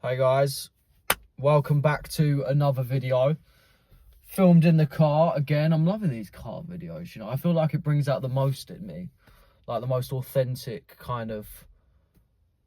Hey guys, welcome back to another video. Filmed in the car again. I'm loving these car videos, you know. I feel like it brings out the most in me. Like the most authentic kind of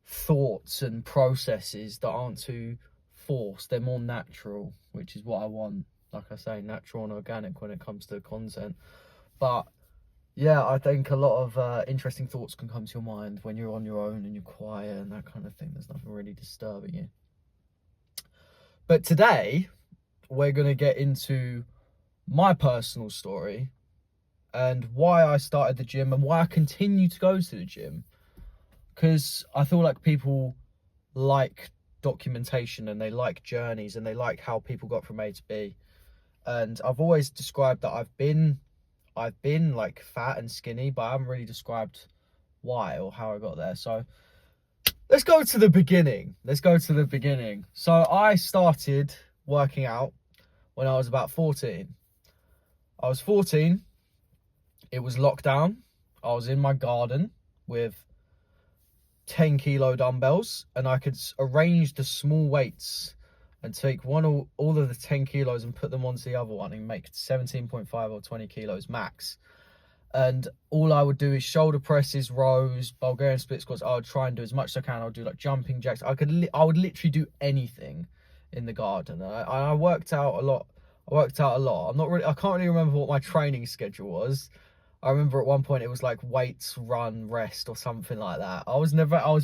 thoughts and processes that aren't too forced. They're more natural, which is what I want. Like I say, natural and organic when it comes to content. But yeah, I think a lot of interesting thoughts can come to your mind when you're on your own and you're quiet and that kind of thing. There's nothing really disturbing you. But today, we're going to get into my personal story and why I started the gym and why I continue to go to the gym. Because I feel like people like documentation and they like journeys and they like how people got from A to B. And I've always described that I've been like fat and skinny, but I haven't really described why or how I got there. So let's go to the beginning. So I started working out when I was about 14. I was 14. It was lockdown. I was in my garden with 10 kilo dumbbells and I could arrange the small weights and take all of the 10 kilos and put them onto the other one and make 17.5 or 20 kilos max. And all I would do is shoulder presses, rows, Bulgarian split squats. I would try and do as much as I can. I would do like jumping jacks. I would literally do anything in the garden. I worked out a lot. I can't really remember what my training schedule was. I remember at one point it was like weights, run, rest, or something like that. I was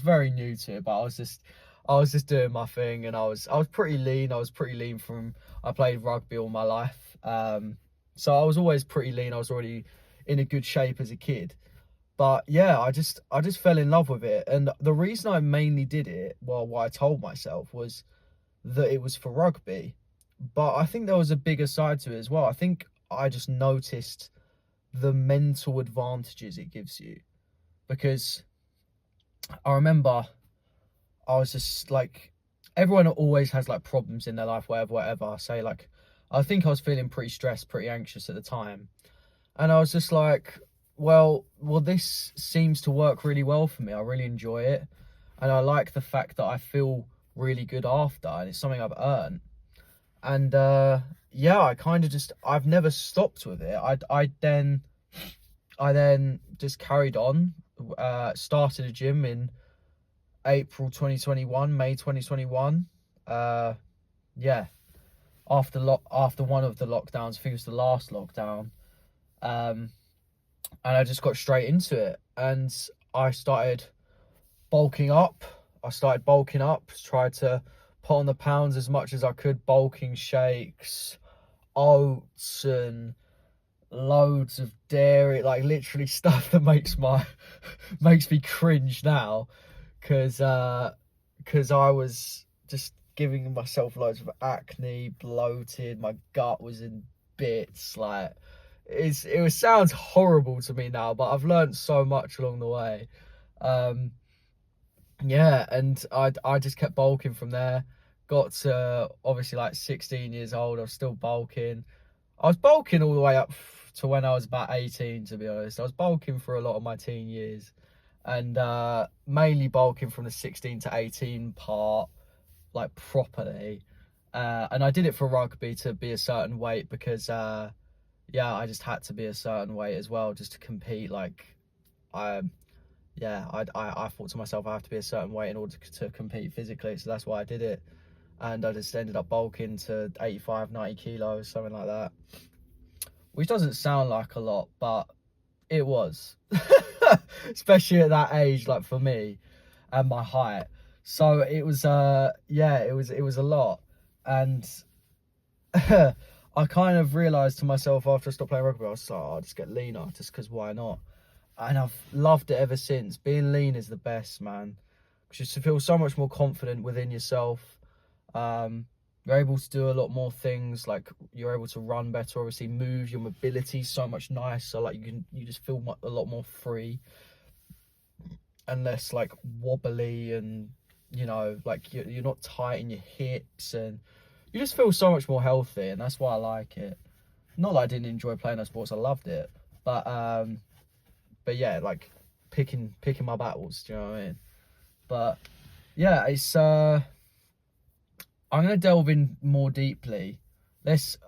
very new to it, but I was just doing my thing, and I was pretty lean. I played rugby all my life, so I was always pretty lean. I was already in a good shape as a kid. But yeah, I just fell in love with it. And the reason I mainly did it, well, what I told myself was that it was for rugby. But I think there was a bigger side to it as well. I think I just noticed the mental advantages it gives you. Because I remember I was just like, everyone always has like problems in their life, whatever. I think I was feeling pretty stressed, pretty anxious at the time. And I was just like, well, this seems to work really well for me. I really enjoy it. And I like the fact that I feel really good after, and it's something I've earned. And yeah, I've never stopped with it. I then just carried on, started a gym in April 2021, May 2021. Yeah, after one of the lockdowns, I think it was the last lockdown. And I just got straight into it, and I started bulking up. Tried to put on the pounds as much as I could, bulking shakes, oats, and loads of dairy, like literally stuff that makes me cringe now, because I was just giving myself loads of acne, bloated, my gut was in bits, like sounds horrible to me now, but I've learned so much along the way. Yeah, and I just kept bulking from there. Got to obviously like 16 years old, I was still bulking. I was bulking all the way up to when I was about 18, to be honest. I was bulking for a lot of my teen years, and mainly bulking from the 16 to 18 part, like properly. And I did it for rugby to be a certain weight because yeah, I just had to be a certain weight as well just to compete. Like, I thought to myself, I have to be a certain weight in order to compete physically. So that's why I did it. And I just ended up bulking to 85, 90 kilos, something like that. Which doesn't sound like a lot, but it was. Especially at that age, like for me and my height. So it was, yeah, it was a lot. And I kind of realised to myself after I stopped playing rugby, I was like, I'll just get leaner, just because why not? And I've loved it ever since. Being lean is the best, man. Because you feel so much more confident within yourself. You're able to do a lot more things, like you're able to run better, obviously move, your mobility is so much nicer, like you just feel a lot more free and less like wobbly, and you know, like you're not tight in your hips, and you just feel so much more healthy, and that's why I like it. Not that I didn't enjoy playing those sports, I loved it, but yeah, like picking my battles, do you know what I mean? But yeah, it's I'm going to delve in more deeply.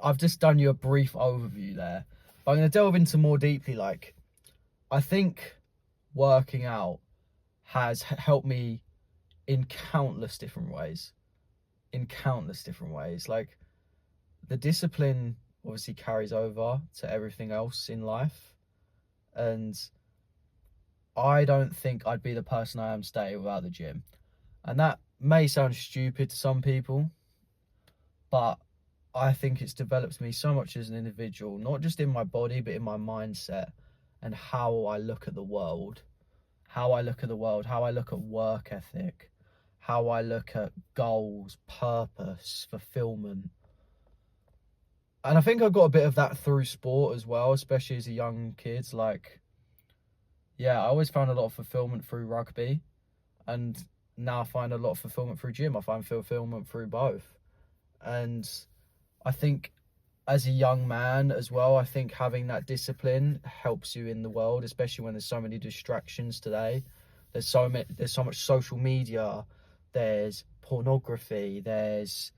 I've just done you a brief overview there, but I'm going to delve into more deeply. Like, I think working out has helped me in countless different ways. Like, the discipline obviously carries over to everything else in life. And I don't think I'd be the person I am today without the gym. And that may sound stupid to some people, but I think it's developed me so much as an individual, not just in my body, but in my mindset and how I look at the world, how I look at work ethic, how I look at goals, purpose, fulfillment. And I think I got a bit of that through sport as well, especially as a young kid. Like, yeah, I always found a lot of fulfillment through rugby, and now I find a lot of fulfillment through gym. I find fulfillment through both. And I think as a young man as well, I think having that discipline helps you in the world, especially when there's so many distractions today. There's so much social media, there's pornography, there's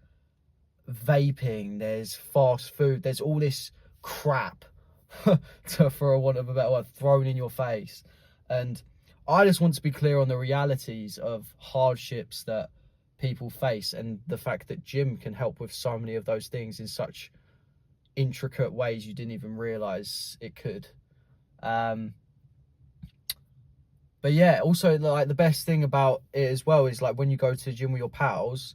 vaping, there's fast food, there's all this crap for a want of a better word, thrown in your face. And I just want to be clear on the realities of hardships that people face, and the fact that gym can help with so many of those things in such intricate ways you didn't even realize it could. But yeah, also, like, the best thing about it as well is, like, when you go to the gym with your pals,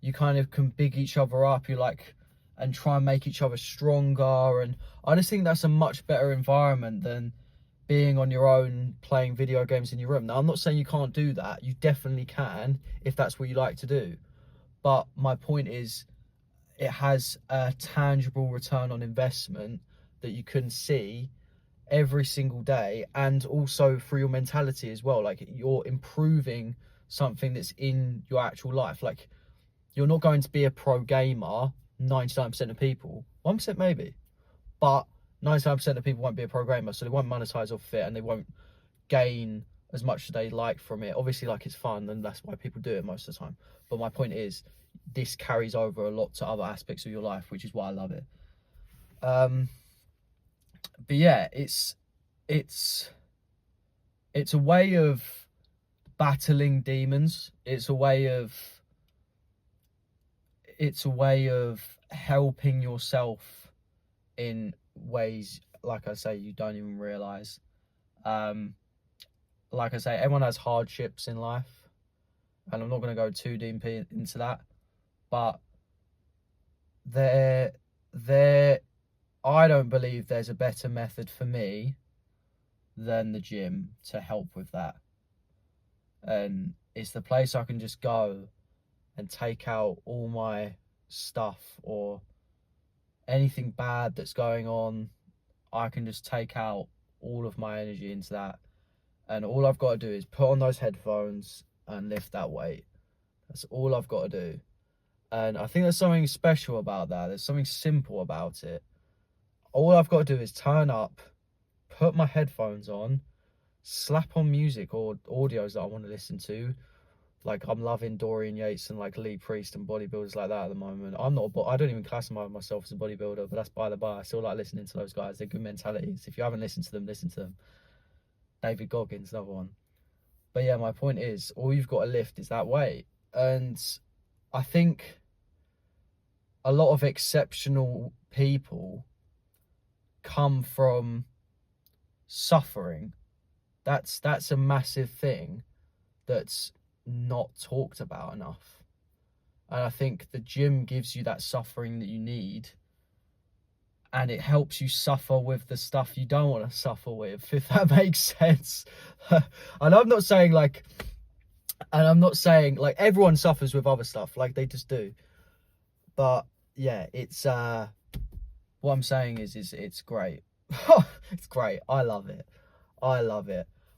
you kind of can big each other up, and try and make each other stronger. And I just think that's a much better environment than being on your own playing video games in your room. Now, I'm not saying you can't do that. You definitely can if that's what you like to do. But my point is, it has a tangible return on investment that you can see every single day, and also through your mentality as well. Like, you're improving something that's in your actual life. Like, you're not going to be a pro gamer 99% of people, 1% maybe, but 99% of people won't be a pro gamer, so they won't monetize off it and they won't gain as much as they like from it. Obviously, like, it's fun and that's why people do it most of the time. But my point is, this carries over a lot to other aspects of your life, which is why I love it. But yeah, it's a way of battling demons. It's a way of helping yourself in ways, like I say, you don't even realize. Like I say, everyone has hardships in life, and I'm not going to go too deep into that, but I don't believe there's a better method for me than the gym to help with that. And it's the place I can just go and take out all my stuff, or anything bad that's going on. I can just take out all of my energy into that, and all I've got to do is put on those headphones and lift that weight. That's all I've got to do. And I think there's something special about that. There's something simple about it. All I've got to do is turn up, put my headphones on, slap on music or audios that I want to listen to. Like, I'm loving Dorian Yates and, like, Lee Priest and bodybuilders like that at the moment. I don't even classify myself as a bodybuilder, but that's by the by. I still like listening to those guys. They're good mentalities. If you haven't listened to them, listen to them. David Goggins, another one. But yeah, my point is, all you've got to lift is that weight. And I think a lot of exceptional people come from suffering. That's a massive thing that's not talked about enough. And I think the gym gives you that suffering that you need, and it helps you suffer with the stuff you don't want to suffer with, if that makes sense. And I'm not saying like everyone suffers with other stuff, like, they just do. But yeah, it's what I'm saying is it's great. It's great. I love it.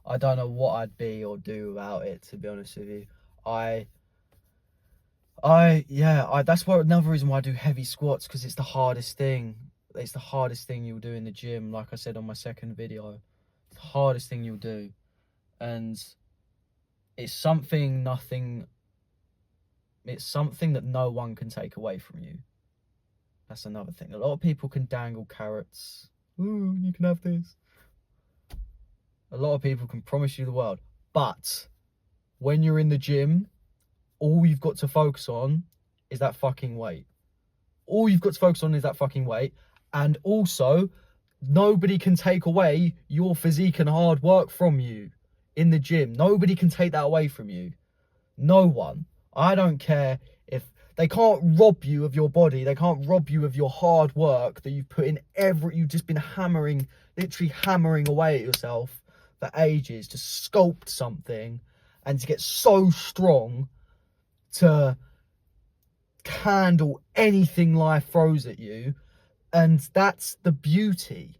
I don't know what I'd be or do without it, to be honest with you. That's another reason why I do heavy squats, because it's the hardest thing. It's the hardest thing you'll do in the gym, like I said on my second video. It's the hardest thing you'll do. And it's something nothing it's something that no one can take away from you. That's another thing. A lot of people can dangle carrots. Ooh, you can have this. A lot of people can promise you the world. But when you're in the gym, all you've got to focus on is that fucking weight. All you've got to focus on is that fucking weight. And also, nobody can take away your physique and hard work from you in the gym. Nobody can take that away from you. No one. I don't care if they can't rob you of your body. They can't rob you of your hard work that you've put in you've just been hammering, literally hammering away at yourself for ages to sculpt something and to get so strong to handle anything life throws at you. And that's the beauty.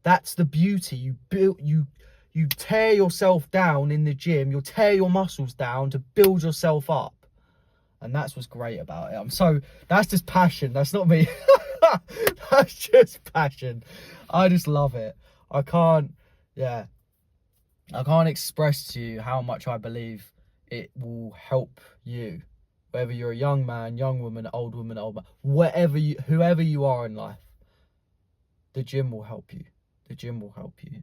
That's the beauty. You tear yourself down in the gym. You'll tear your muscles down to build yourself up. And that's what's great about it. That's just passion. That's not me. That's just passion. I just love it. I can't express to you how much I believe it will help you. Whether you're a young man, young woman, old man, whoever you are in life, the gym will help you. The gym will help you.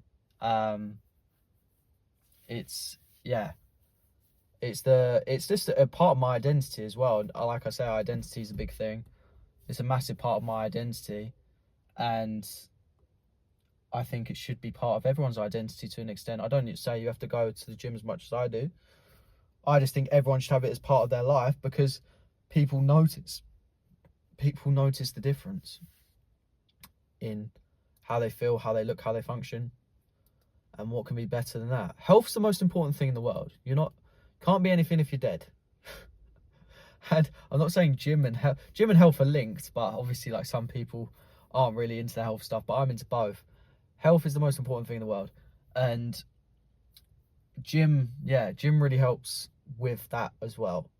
It's just a part of my identity as well. Like I say, identity is a big thing. It's a massive part of my identity, and I think it should be part of everyone's identity to an extent. I don't say you have to go to the gym as much as I do. I just think everyone should have it as part of their life, because people notice the difference in how they feel, how they look, how they function, and what can be better than that. Health's the most important thing in the world. Can't be anything if you're dead. And I'm not saying gym and health are linked, but obviously, like, some people aren't really into the health stuff, but I'm into both. Health is the most important thing in the world, and gym really helps with that as well,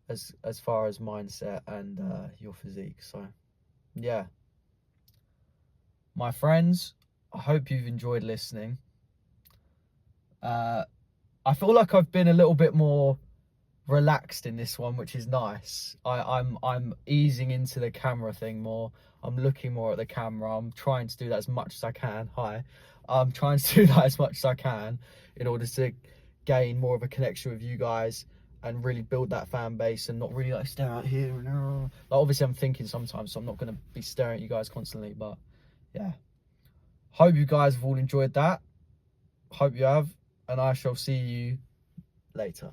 as far as mindset and your physique. So yeah, my friends, I hope you've enjoyed listening. I feel like I've been a little bit more relaxed in this one, which is nice. I'm easing into the camera thing more. I'm looking more at the camera. I'm trying to do that as much as I can. I'm trying to do that as much as I can in order to gain more of a connection with you guys and really build that fan base, and not really like stare out here and like, obviously I'm thinking sometimes, so I'm not going to be staring at you guys constantly. But yeah, hope you guys have all enjoyed that. Hope you have, and I shall see you later.